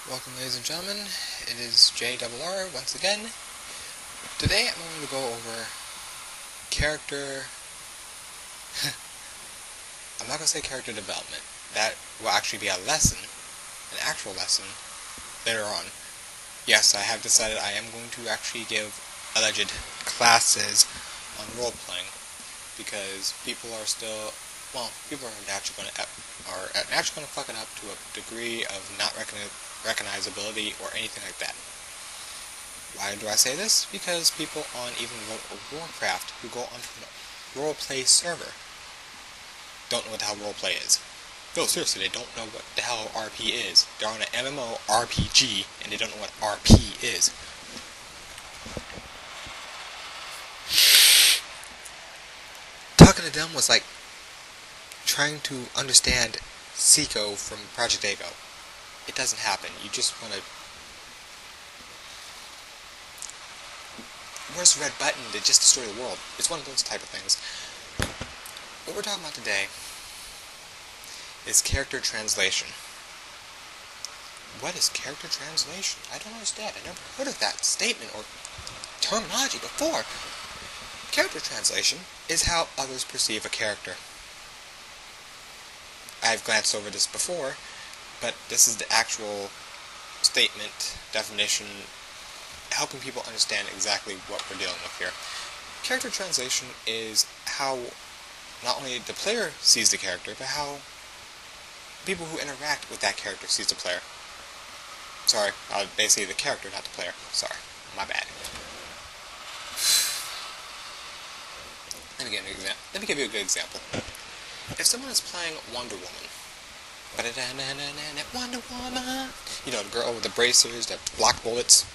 Welcome, ladies and gentlemen. It is JRR once again. Today I'm going to go over character... I'm not going to say character development. That will actually be a lesson, an actual lesson, later on. Yes, I have decided I am going to actually give alleged classes on role-playing, because people are still... people are naturally going to fuck it up to a degree of not recognizability or anything like that. Why do I say this? Because people on even World of Warcraft who go onto a roleplay server don't know what the hell roleplay is. No, seriously, they don't know what the hell RP is. They're on an MMO RPG and they don't know what RP is. Talking to them was like trying to understand Seiko from Project Ego. It doesn't happen. You just want to... Where's the red button to just destroy the world? It's one of those type of things. What we're talking about today is character translation. What is character translation? I don't understand. I never heard of that statement or terminology before. Character translation is how others perceive a character. I've glanced over this before, but this is the actual statement, definition, helping people understand exactly what we're dealing with here. Character translation is how not only the player sees the character, but how people who interact with that character sees the player. Sorry, basically the character, not the player. Sorry, my bad. Let me give you a good example. If someone is playing Wonder Woman, Wonder Woman, you know, the girl with the bracers that block bullets,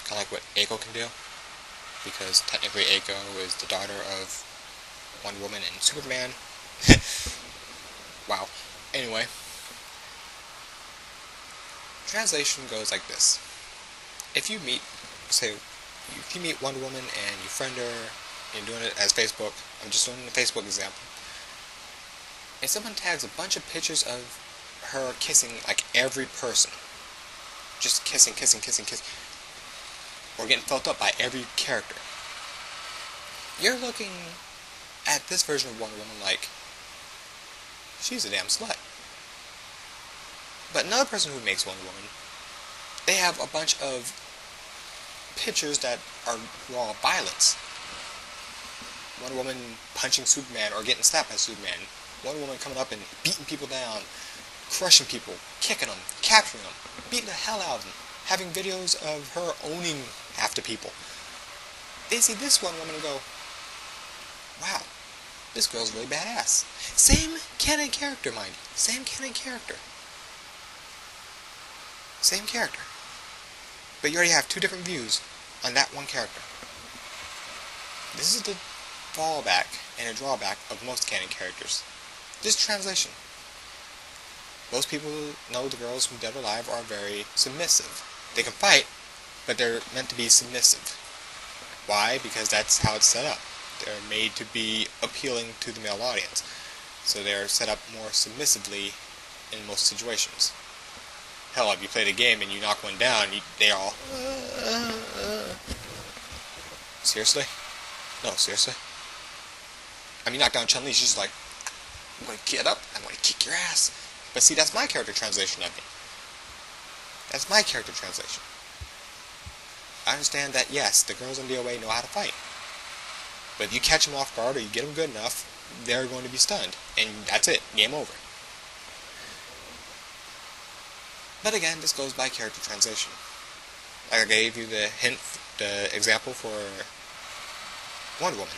kind of like what Eiko can do, because technically Eiko is the daughter of Wonder Woman and Superman. Wow. Anyway, translation goes like this. If you meet Wonder Woman and you friend her, and you're doing it as Facebook, I'm just doing a Facebook example, and someone tags a bunch of pictures of her kissing like every person, just kissing, or getting felt up by every character, you're looking at this version of Wonder Woman like, she's a damn slut. But another person who makes Wonder Woman, they have a bunch of pictures that are raw violence. Wonder Woman punching Superman or getting slapped by Superman. Wonder Woman coming up and beating people down, crushing people, kicking them, capturing them, beating the hell out of them, having videos of her owning half the people. They see this Wonder Woman and go, wow, this girl's really badass. Same canon character, mind you. Same canon character. Same character. But you already have two different views on that one character. This is the fallback and a drawback of most canon characters. Just translation. Most people know the girls from Dead or Alive are very submissive. They can fight, but they're meant to be submissive. Why? Because that's how it's set up. They're made to be appealing to the male audience. So they're set up more submissively in most situations. Hell, if you play the game and you knock one down, they all... Seriously? No, seriously? I mean, knock down Chun-Li, she's like, I'm going to get up, I'm going to kick your ass. But see, that's my character translation of it. That's my character translation. I understand that, yes, the girls in DOA know how to fight. But if you catch them off guard or you get them good enough, they're going to be stunned. And that's it. Game over. But again, this goes by character translation. Like I gave you the example for Wonder Woman.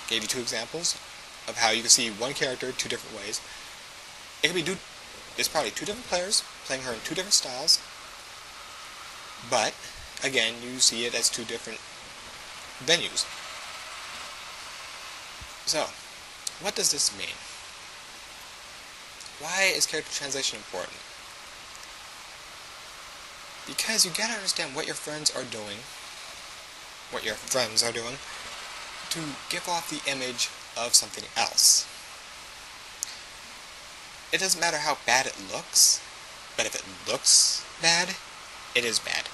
Gave you two examples of how you can see one character two different ways. It could be it's probably two different players playing her in two different styles. But again, you see it as two different venues. So, what does this mean? Why is character translation important? Because you gotta understand what your friends are doing, to give off the image of something else. It doesn't matter how bad it looks, but if it looks bad, it is bad.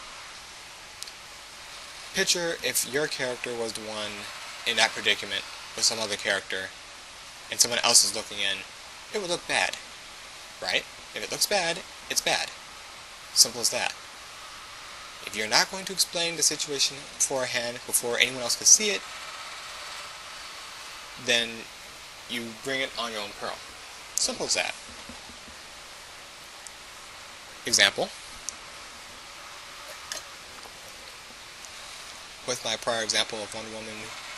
Picture if your character was the one in that predicament with some other character, and someone else is looking in, it would look bad, right? If it looks bad, it's bad. Simple as that. If you're not going to explain the situation beforehand, before anyone else can see it, then you bring it on your own peril. Simple as that. Example. With my prior example of Wonder Woman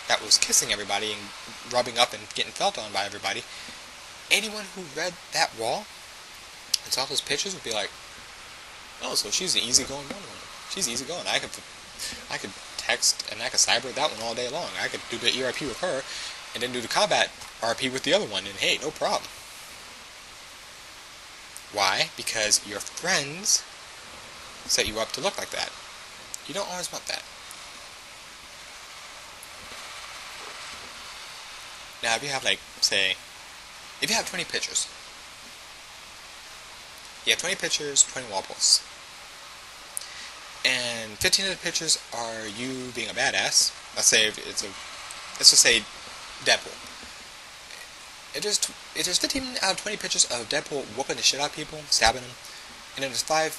that was kissing everybody and rubbing up and getting felt on by everybody, anyone who read that wall and saw those pictures would be like, oh, so she's an easygoing Wonder Woman. She's easygoing. I could text and I could cyber that one all day long. I could do the ERP with her and then do the combat RP with the other one, and hey, no problem. Why? Because your friends set you up to look like that. You don't always want that. Now, if you have, like, say, if you have 20 pictures, you have 20 pictures, 20 wall posts, and 15 of the pictures are you being a badass. Let's just say Deadpool. If there's 15 out of 20 pictures of Deadpool whooping the shit out of people, stabbing them, and then there's 5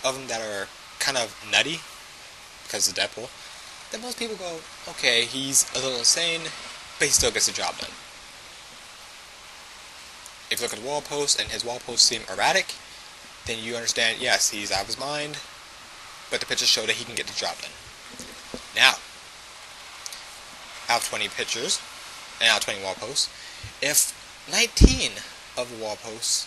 of them that are kind of nutty because of Deadpool, then most people go, okay, he's a little insane, but he still gets the job done. If you look at the wall posts and his wall posts seem erratic, then you understand, yes, he's out of his mind, but the pictures show that he can get the job done. Now, out of 20 pictures, and out of 20 wall posts, if 19 of the wall posts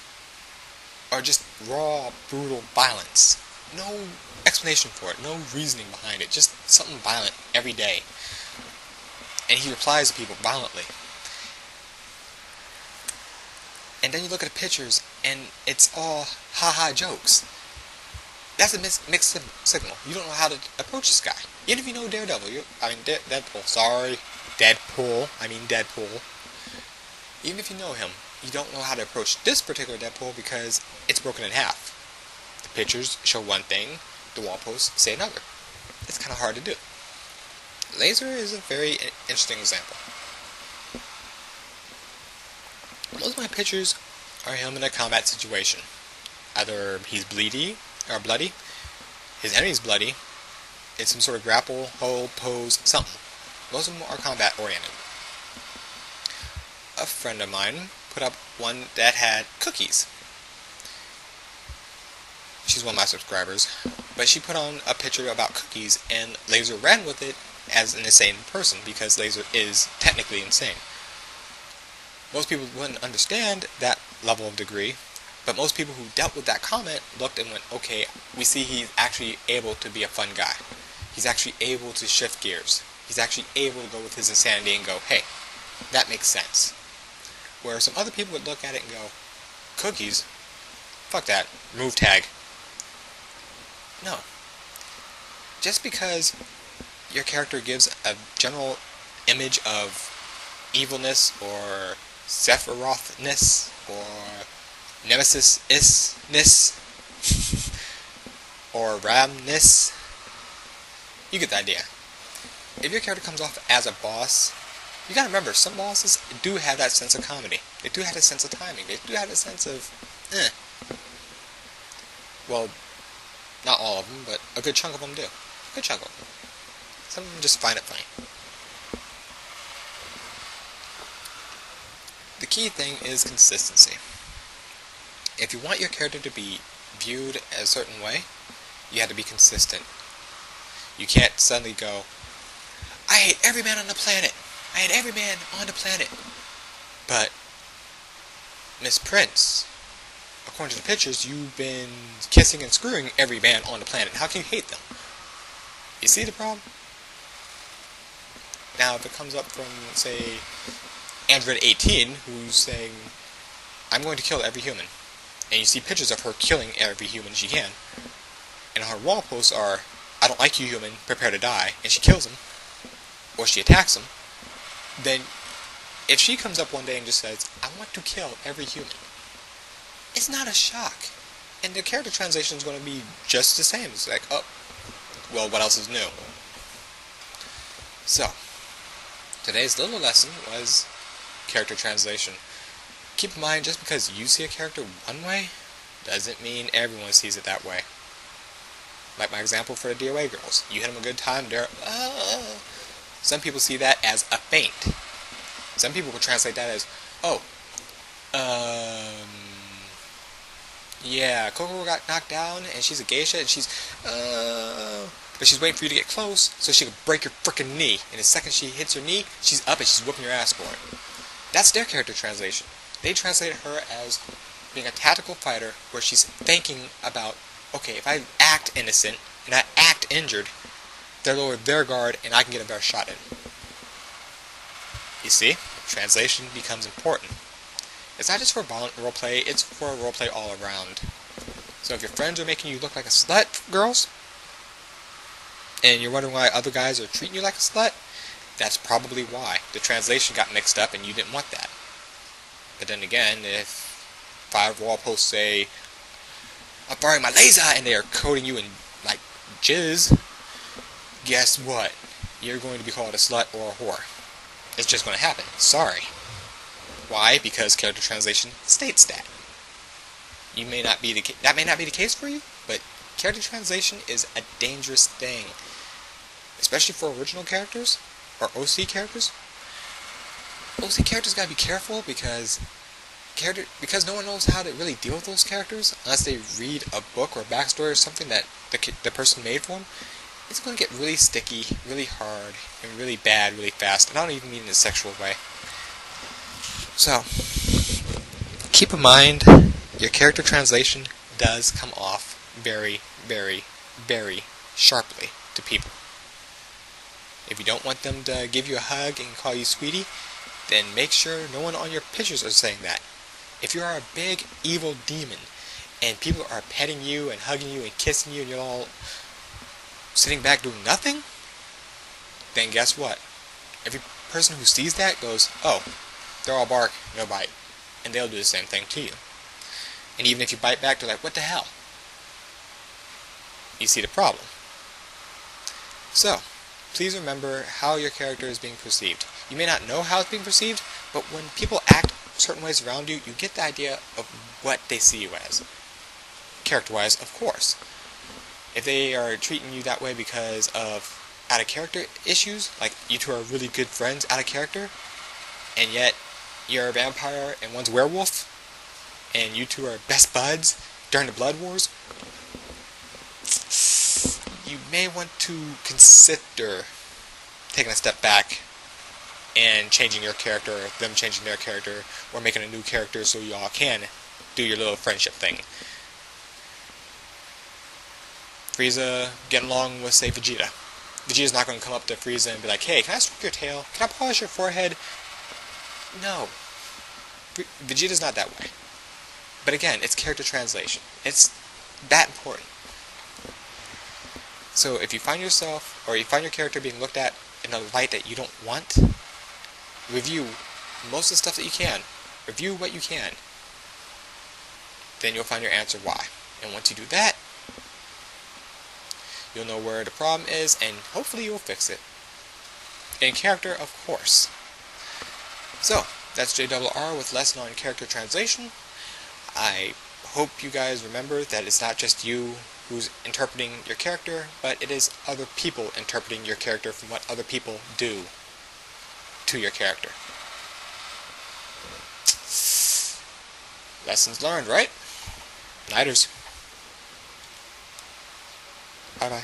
are just raw, brutal violence, no explanation for it, no reasoning behind it, just something violent every day, and he replies to people violently, and then you look at the pictures and it's all ha-ha jokes, that's a mixed signal. You don't know how to approach this guy. Even if you know Daredevil, Deadpool. Even if you know him, you don't know how to approach this particular Deadpool because it's broken in half. The pictures show one thing, the wall posts say another. It's kind of hard to do. Laser is a very interesting example. Most of my pictures are him in a combat situation. Either he's bloody, his enemy's bloody, it's some sort of grapple, hold, pose, something. Most of them are combat oriented. A friend of mine put up one that had cookies. She's one of my subscribers, but she put on a picture about cookies and Laser ran with it as an insane person because Laser is technically insane. Most people wouldn't understand that level of degree, but most people who dealt with that comment looked and went, okay, we see he's actually able to be a fun guy. He's actually able to shift gears. He's actually able to go with his insanity and go, hey, that makes sense. Where some other people would look at it and go, cookies? Fuck that. Remove tag. No. Just because your character gives a general image of evilness or Sephiroth-ness or Nemesis-ness or Ram-ness, you get the idea. If your character comes off as a boss, you gotta remember, some bosses do have that sense of comedy. They do have that sense of timing. They do have that sense of, Well, not all of them, but a good chunk of them do. A good chunk of them. Some of them just find it funny. The key thing is consistency. If you want your character to be viewed a certain way, you have to be consistent. You can't suddenly go, I hate every man on the planet. I hate every man on the planet. But, Miss Prince, according to the pictures, you've been kissing and screwing every man on the planet. How can you hate them? You see the problem? Now, if it comes up from, say, Android 18, who's saying, I'm going to kill every human, and you see pictures of her killing every human she can, and her wall posts are, I don't like you, human, prepare to die, and she kills him, or she attacks him, then if she comes up one day and just says, I want to kill every human, it's not a shock. And the character translation is going to be just the same. It's like, oh, well, what else is new? So, today's little lesson was character translation. Keep in mind, just because you see a character one way, doesn't mean everyone sees it that way. Like my example for the DOA girls. You hit them a good time, they're, Some people see that as a feint. Some people will translate that as, oh, yeah, Kokoro got knocked down, and she's a geisha, and but she's waiting for you to get close, so she can break your frickin' knee. And the second she hits your knee, she's up and she's whooping your ass for it. That's their character translation. They translated her as being a tactical fighter, where she's thinking about, okay, if I act innocent, and I act injured, they'll lower their guard, and I can get a better shot in. You see? Translation becomes important. It's not just for violent roleplay, it's for roleplay all around. So if your friends are making you look like a slut, girls, and you're wondering why other guys are treating you like a slut, that's probably why. The translation got mixed up and you didn't want that. But then again, if 5 wall posts say, I'm firing my laser, and they are coating you in, like, jizz, guess what? You're going to be called a slut or a whore. It's just going to happen. Sorry. Why? Because character translation states that. That may not be the case for you, but character translation is a dangerous thing. Especially for original characters, or OC characters. OC characters gotta be careful because no one knows how to really deal with those characters unless they read a book or a backstory or something that the person made for them. It's going to get really sticky, really hard, and really bad really fast. And I don't even mean in a sexual way. So, keep in mind, your character translation does come off very, very, very sharply to people. If you don't want them to give you a hug and call you sweetie, then make sure no one on your pictures are saying that. If you are a big evil demon and people are petting you and hugging you and kissing you and you're all sitting back doing nothing, then guess what? Every person who sees that goes, oh, they're all bark, no bite. And they'll do the same thing to you. And even if you bite back, they're like, what the hell? You see the problem. So, please remember how your character is being perceived. You may not know how it's being perceived, but when people act certain ways around you, you get the idea of what they see you as. Character-wise, of course. If they are treating you that way because of out-of-character issues, like you two are really good friends out of character, and yet you're a vampire and one's a werewolf, and you two are best buds during the Blood Wars, you may want to consider taking a step back and changing your character, or them changing their character, or making a new character so y'all can do your little friendship thing. Frieza getting along with, say, Vegeta. Vegeta's not going to come up to Frieza and be like, hey, can I stroke your tail? Can I polish your forehead? No. Vegeta's not that way. But again, it's character translation. It's that important. So if you find yourself, or you find your character being looked at in a light that you don't want, review most of the stuff that you can. Review what you can. Then you'll find your answer why. And once you do that, you'll know where the problem is, and hopefully you'll fix it. In character, of course. So, that's JRR with lesson on character translation. I hope you guys remember that it's not just you who's interpreting your character, but it is other people interpreting your character from what other people do to your character. Lessons learned, right? Nighters. Bye-bye.